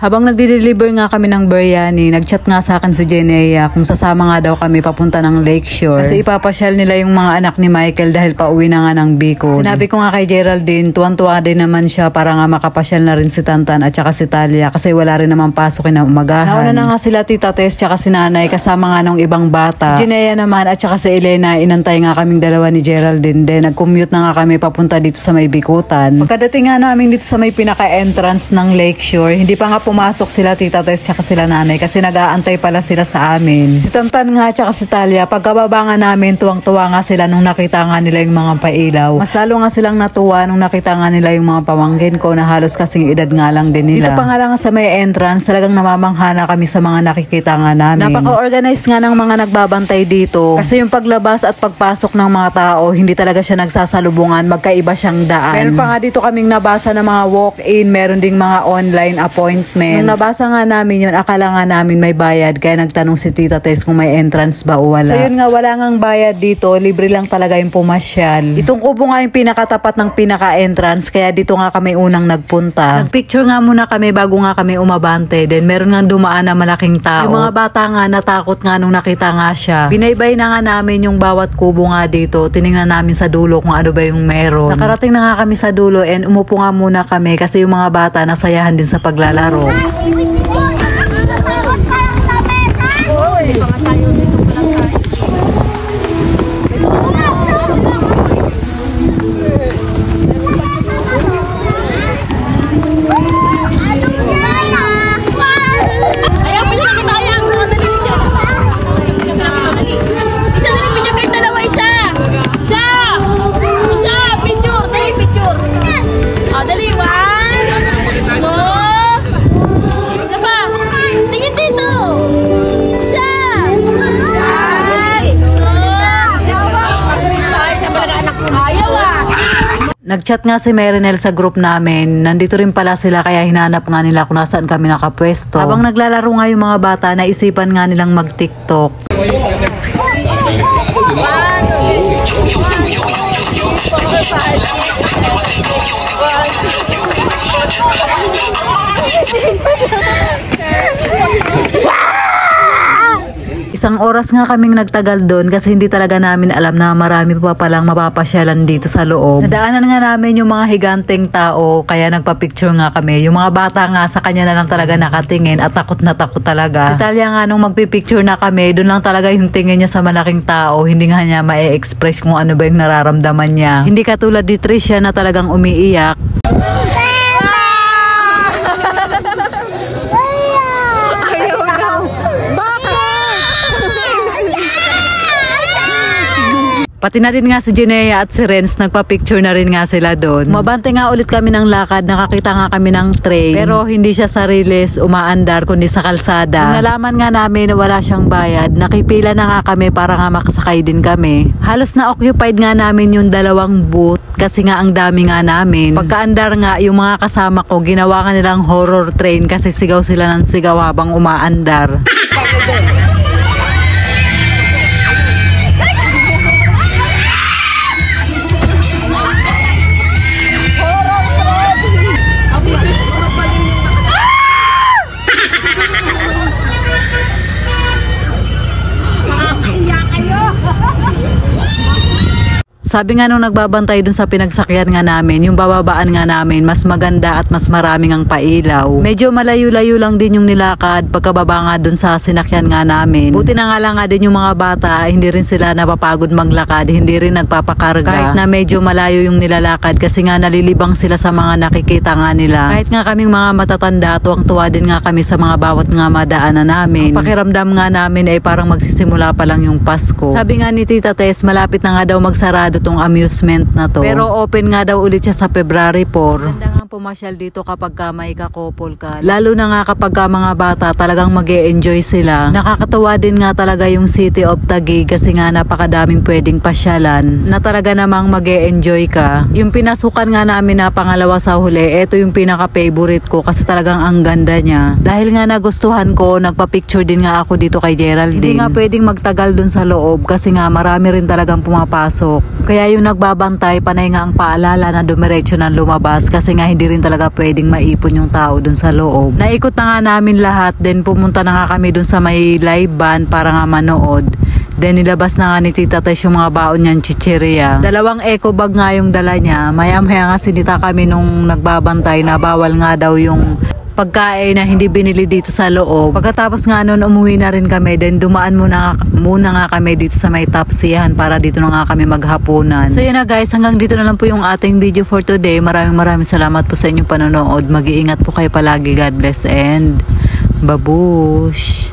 Habang nagde-deliver nga kami ng biryani, nagchat nga sa akin si Jenea kung sasama nga daw kami papunta ng Lakeshore. Kasi ipapasyal nila yung mga anak ni Michael dahil pauwi na nga ng Bicol. Sinabi ko nga kay Geraldine, tuwan-tuwa din naman siya para nga makapasyal na rin si Tantan at saka si Talia kasi wala rin naman pasok na umagahan. Nauna na nga sila Tita Tess tsaka si Nanay kasama nga ng ibang bata. Si Jenea naman at saka si Elena, inantay nga kaming dalawa ni Geraldine. Then nag-commute na nga kami papunta dito sa may Bikutan. Pagkadating nga namin dito sa may pinaka-entrance ng Lakeshore, hindi pa nga pumasok sila Tita Tess tsaka sila Nanay kasi nag-aantay pala sila sa amin. Si Tantan nga tsaka si Talia, pagkababa nga namin, tuwang-tuwa nga sila nung nakita nga nila yung mga pailaw. Mas lalo nga silang natuwa nung nakita nga nila yung mga pamangkin ko na halos kasing edad nga lang din nila. Dito pa nga lang sa may entrance, talagang namamangha na kami sa mga nakikita nga namin. Napaka-organized nga ng mga nagbabantay dito kasi yung paglabas at pagpasok ng mga tao, hindi talaga siya nagsasalubungan, magkaiba siyang daan. Meron pa nga dito kaming nabasa ng mga walk-in, meron ding mga online appointment. Nung nabasa nga namin yun, akala nga namin may bayad kaya nagtanong si Tita Tess kung may entrance ba o wala. So yun nga, wala ngang bayad dito, libre lang talaga yung pumasyal. Itong kubo nga yung pinakatapat ng pinaka-entrance kaya dito nga kami unang nagpunta. Nagpicture nga muna kami bago nga kami umabante. Then meron nga dumaan na malaking tao. Yung mga bata nga natakot nga nung nakita nga siya. Binaybay na nga namin yung bawat kubo nga dito. Tiningnan namin sa dulo kung ano ba yung meron. Nakarating na nga kami sa dulo and umupo nga muna kami kasi yung mga bata nasayahan din sa paglalaro. Nagchat nga si Marinel sa group namin. Nandito rin pala sila kaya hinanap nga nila kung nasaan kami nakapwesto. Habang naglalaro nga yung mga bata, naisipan nga nilang mag-TikTok. Isang oras nga kaming nagtagal doon kasi hindi talaga namin alam na marami pa palang mapapasyalan dito sa loob. Nadaanan nga namin yung mga higanteng tao kaya nagpa-picture nga kami. Yung mga bata nga sa kanya na lang talaga nakatingin at takot na takot talaga. Si Talia nga nung magpipicture na kami, doon lang talaga yung tingin niya sa malaking tao. Hindi nga niya ma-express kung ano ba yung nararamdaman niya. Hindi katulad ni Tricia na talagang umiiyak. Pati na rin nga si Jenea at si Renz, nagpa-picture na rin nga sila doon. Mabante nga ulit kami ng lakad, nakakita nga kami ng train. Pero hindi siya sa riles umaandar kundi sa kalsada. Nung nalaman nga namin na wala siyang bayad, nakipila na nga kami para nga makasakay din kami. Halos na occupied nga namin yung dalawang booth kasi nga ang dami nga namin. Pagkaandar nga, yung mga kasama ko, ginawa nga nilang horror train kasi sigaw sila ng sigaw habang umaandar. Sabi nga nung nagbabantay dun sa pinagsakyan nga namin, yung bababaan nga namin, mas maganda at mas maraming ang pailaw. Medyo malayo-layo lang din yung nilakad pagkababa nga dun sa sinakyan nga namin. Buti na nga lang nga din yung mga bata, hindi rin sila napapagod maglakad, hindi rin nagpapakarga. Kahit na medyo malayo yung nilalakad kasi nga nalilibang sila sa mga nakikita nga nila. Kahit nga kaming mga matatanda, tuwang-tuwa din nga kami sa mga bawat nga madaanan namin. Ang pakiramdam nga namin ay parang magsisimula pa lang yung Pasko. Sabi nga ni Tita Tess, malapit na nga daw magsarado tong amusement na to. Pero open nga daw ulit siya sa February 4. Ganda nga pumasyal dito kapag may kakopol ka. Lalo na nga kapag mga bata talagang mag-e-enjoy sila. Nakakatuwa din nga talaga yung City of Taguig kasi nga napakadaming pwedeng pasyalan na talaga namang mag-e-enjoy ka. Yung pinasukan nga namin na pangalawa sa huli, ito yung pinaka-favorite ko kasi talagang ang ganda niya. Dahil nga nagustuhan ko, nagpa-picture din nga ako dito kay Geraldine. Hindi nga pwedeng magtagal dun sa loob kasi nga marami rin talagang pumapasok. Kaya yung nagbabantay, panay nga ang paalala na dumiretso ng lumabas kasi nga hindi hindi rin talaga pwedeng maipon yung tao dun sa loob. Naikot na nga namin lahat, then pumunta na nga kami dun sa may live band para nga manood. Then nilabas na nga ni Tita Tess yung mga baon niyang chichirya. 2 eco bag nga yung dala niya. Maya-maya nga sinita kami nung nagbabantay na bawal nga daw yung pagkain na hindi binili dito sa loob. Pagkatapos nga nun, umuwi na rin kami. Then dumaan muna nga kami dito sa may Tapsihan para dito na nga kami maghapunan. So yun na guys, hanggang dito na lang po yung ating video for today. Maraming salamat po sa inyong panonood. Mag-iingat po kayo palagi. God bless and babush!